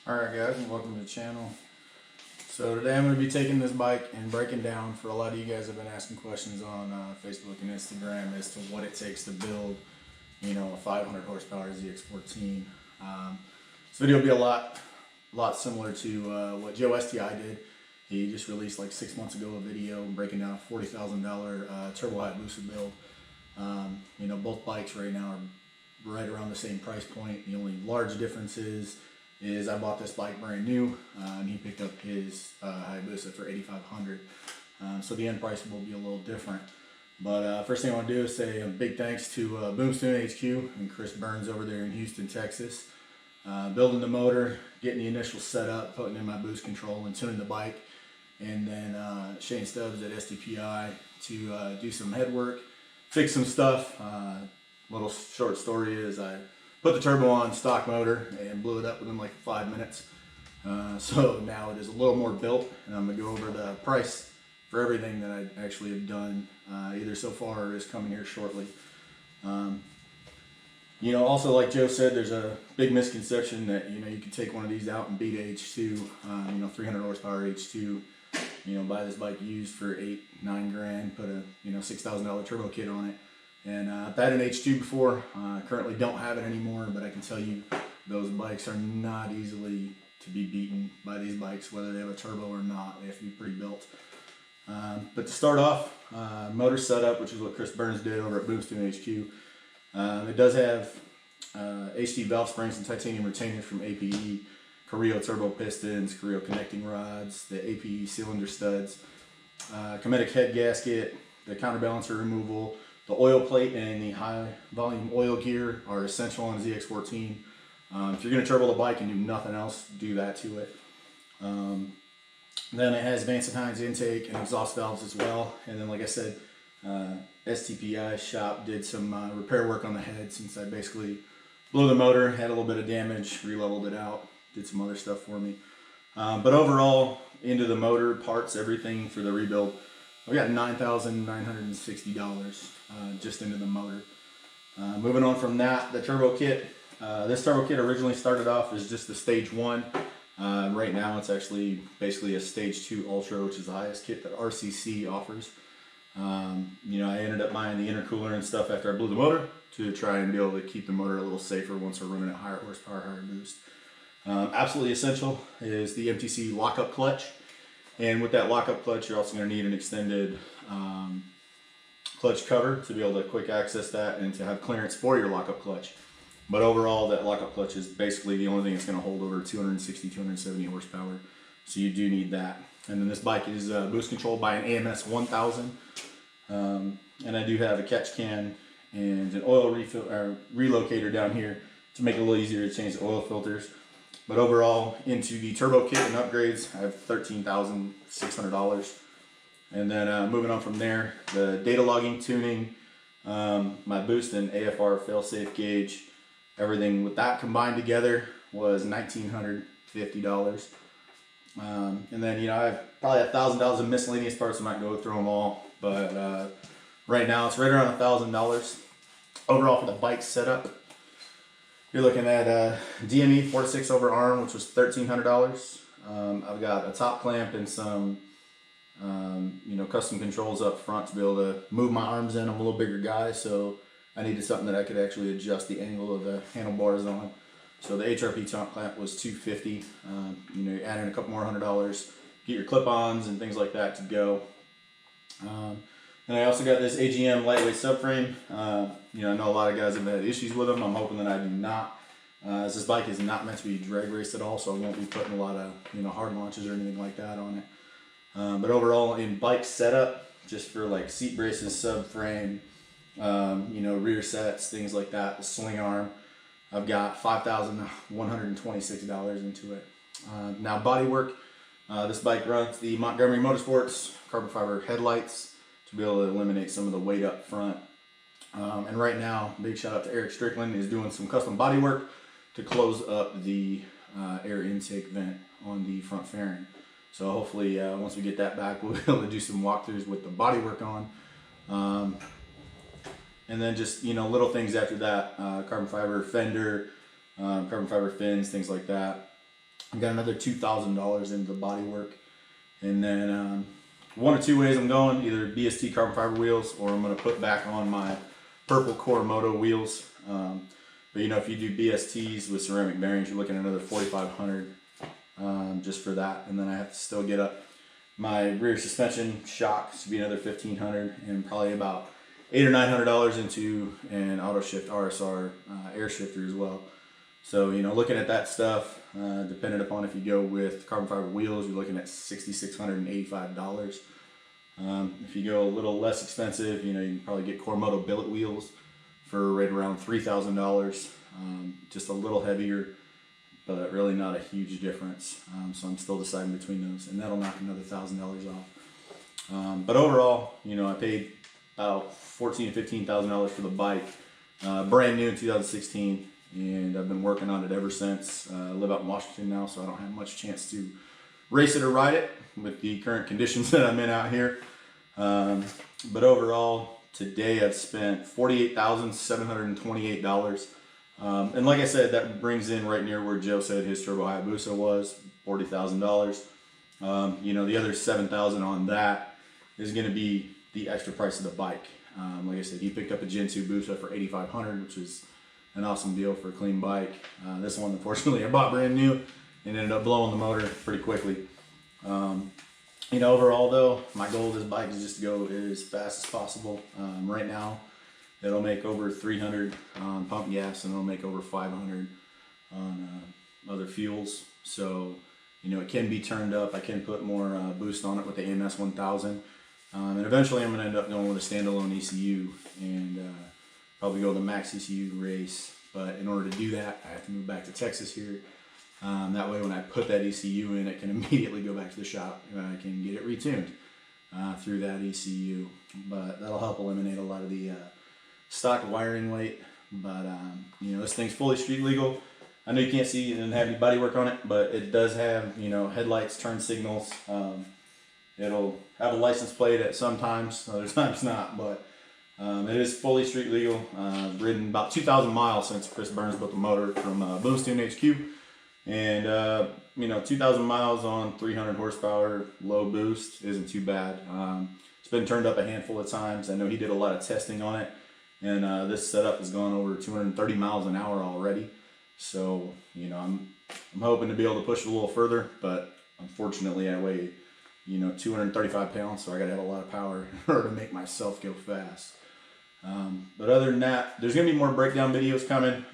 Alright guys, and welcome to the channel. So today I'm going to be taking this bike and breaking down, for a lot of you guys have been asking questions on Facebook and Instagram as to what it takes to build, a 500 horsepower ZX14. This video will be a lot similar to what Joe STI did. He just released like 6 months ago a video breaking down a $40,000 Turbo Hayabusa build. Both bikes right now are right around the same price point. The only large difference is I bought this bike brand new, and he picked up his Hayabusa for $8,500. So the end price will be a little different. But first thing I want to do is say a big thanks to Boomstone HQ and Chris Burns over there in Houston, Texas. Building the motor, getting the initial setup, putting in my boost control and tuning the bike. And then Shane Stubbs at STPI to do some head work, fix some stuff. Little short story is I put the turbo on stock motor and blew it up within like 5 minutes. So now it is a little more built, and I'm going to go over the price for everything that I actually have done either so far or is coming here shortly. Also like Joe said, there's a big misconception that you can take one of these out and beat H2, 300 horsepower H2, buy this bike used for $8-9 grand, put a $6,000 turbo kit on it. And I've had an H2 before. Currently don't have it anymore, but I can tell you those bikes are not easily to be beaten by these bikes, whether they have a turbo or not. They have to be pre-built. But to start off, motor setup, which is what Chris Burns did over at Boomstone HQ. It does have HD valve springs and titanium retainers from APE, Carrillo turbo pistons, Carrillo connecting rods, the APE cylinder studs, Cometic head gasket, the counterbalancer removal. The oil plate and the high volume oil gear are essential on a ZX14. If you're going to turbo the bike and do nothing else, do that to it. Then it has Vance & Hines intake and exhaust valves as well. And then like I said, STPI shop did some repair work on the head since I basically blew the motor, had a little bit of damage, re-leveled it out, did some other stuff for me. But overall, into the motor, parts, everything for the rebuild, we got $9,960 just into the motor. Moving on from that, the turbo kit. This turbo kit originally started off as just the stage 1. Right now it's actually basically a stage 2 Ultra, which is the highest kit that RCC offers. I ended up buying the intercooler and stuff after I blew the motor to try and be able to keep the motor a little safer once we're running at higher horsepower, higher boost. Absolutely essential is the MTC Lockup Clutch. And with that lockup clutch, you're also going to need an extended clutch cover to be able to quick access that and to have clearance for your lockup clutch. But overall, that lockup clutch is basically the only thing that's going to hold over 260, 270 horsepower. So you do need that. And then this bike is boost controlled by an AMS 1000. And I do have a catch can and an oil relocator down here to make it a little easier to change the oil filters. But overall, into the turbo kit and upgrades, I have $13,600. And then moving on from there, the data logging, tuning, my boost and AFR failsafe gauge, everything with that combined together was $1,950. And then, I have probably $1,000 of miscellaneous parts. I might go through them all, but right now it's right around $1,000. Overall for the bike setup, you're looking at a DME 4-6 over arm, which was $1,300. I've got a top clamp and some, custom controls up front to be able to move my arms in. I'm a little bigger guy, so I needed something that I could actually adjust the angle of the handlebars on. So the HRP top clamp was $250. You add in a couple more $100, get your clip-ons and things like that to go. And I also got this AGM lightweight subframe. I know a lot of guys have had issues with them. I'm hoping that I do not. As this bike is not meant to be drag raced at all, so I won't be putting a lot of hard launches or anything like that on it. But overall, in bike setup, just for like seat braces, subframe, rear sets, things like that, the swing arm, I've got $5,126 into it. Now bodywork, this bike runs the Montgomery Motorsports carbon fiber headlights to be able to eliminate some of the weight up front. And right now, big shout out to Eric Strickland, is doing some custom body work to close up the air intake vent on the front fairing. So hopefully once we get that back, we'll be able to do some walkthroughs with the body work on. And then just, little things after that, carbon fiber fender, carbon fiber fins, things like that. I've got another $2,000 into the body work. And then one or two ways I'm going, either BST carbon fiber wheels, or I'm going to put back on my purple Core Moto wheels. But you know, if you do BSTs with ceramic bearings, you're looking at another $4,500 just for that. And then I have to still get up my rear suspension shocks to be another $1,500, and probably about $800 or $900 into an auto shift RSR air shifter as well. So you know, looking at that stuff, depending upon if you go with carbon fiber wheels, you're looking at $6,685. If you go a little less expensive, you know, you can probably get Core Moto billet wheels for right around $3,000. Just a little heavier, but really not a huge difference. So I'm still deciding between those, and that'll knock another $1,000 off. But overall, you know, I paid about $14,000 to $15,000 for the bike, brand new in 2016. And I've been working on it ever since. I live out in Washington now, so I don't have much chance to race it or ride it with the current conditions that I'm in out here. But overall, today I've spent $48,728. And like I said, that brings in right near where Joe said his Turbo Hayabusa was, $40,000. You know, the other $7,000 on that is going to be the extra price of the bike. Like I said, he picked up a Gen 2 Busa for $8,500, which is an awesome deal for a clean bike. This one, unfortunately, I bought brand new and ended up blowing the motor pretty quickly. You know, overall though, my goal of this bike is just to go as fast as possible. Right now, it'll make over 300 on pump gas, and it'll make over 500 on other fuels. So, you know, it can be turned up. I can put more boost on it with the AMS 1000. And eventually I'm going to end up going with a standalone ECU and probably go the max ECU race. But in order to do that, I have to move back to Texas here. That way when I put that ECU in, it can immediately go back to the shop and I can get it retuned through that ECU. But that'll help eliminate a lot of the stock wiring weight. But you know, this thing's fully street legal. I know you can't see it and have any body work on it, but it does have, you know, headlights, turn signals. It'll have a license plate at some times, other times not, but it is fully street legal. Ridden about 2,000 miles since Chris Burns built the motor from Boomstoon HQ. And, you know, 2,000 miles on 300 horsepower, low boost isn't too bad. It's been turned up a handful of times. I know he did a lot of testing on it, and this setup has gone over 230 miles an hour already. So, you know, I'm hoping to be able to push it a little further, but unfortunately I weigh, you know, 235 pounds, so I gotta have a lot of power in order to make myself go fast. But other than that, there's gonna be more breakdown videos coming.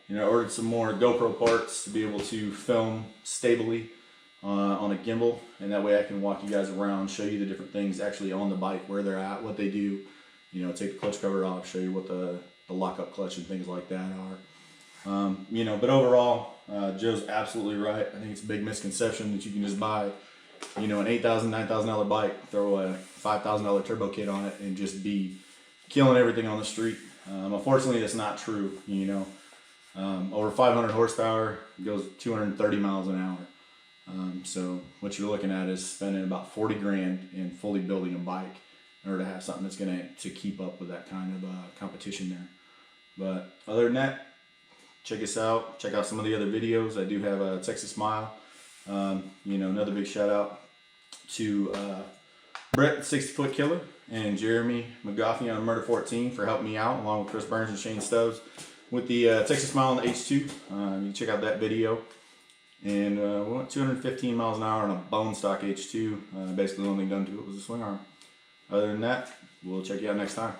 You know, I ordered some more GoPro parts to be able to film stably on a gimbal, and that way I can walk you guys around, show you the different things actually on the bike, where they're at, what they do. You know, take the clutch cover off, show you what the lockup clutch and things like that are. You know, but overall, Joe's absolutely right. I think it's a big misconception that you can just buy, you know, an $8,000, $9,000 bike, throw a $5,000 turbo kit on it, and just be killing everything on the street. Unfortunately, that's not true. You know, over 500 horsepower, goes 230 miles an hour. So what you're looking at is spending about 40 grand in fully building a bike in order to have something that's going to keep up with that kind of competition there. But other than that, check us out. Check out some of the other videos. I do have a Texas Mile. You know, another big shout out to Brett, 60-foot killer, and Jeremy McGoffey on Murder 14 for helping me out, along with Chris Burns and Shane Stoves, with the Texas Mile on the H2. You can check out that video. And we went 215 miles an hour on a bone stock H2. Basically, the only thing done to it was the swing arm. Other than that, we'll check you out next time.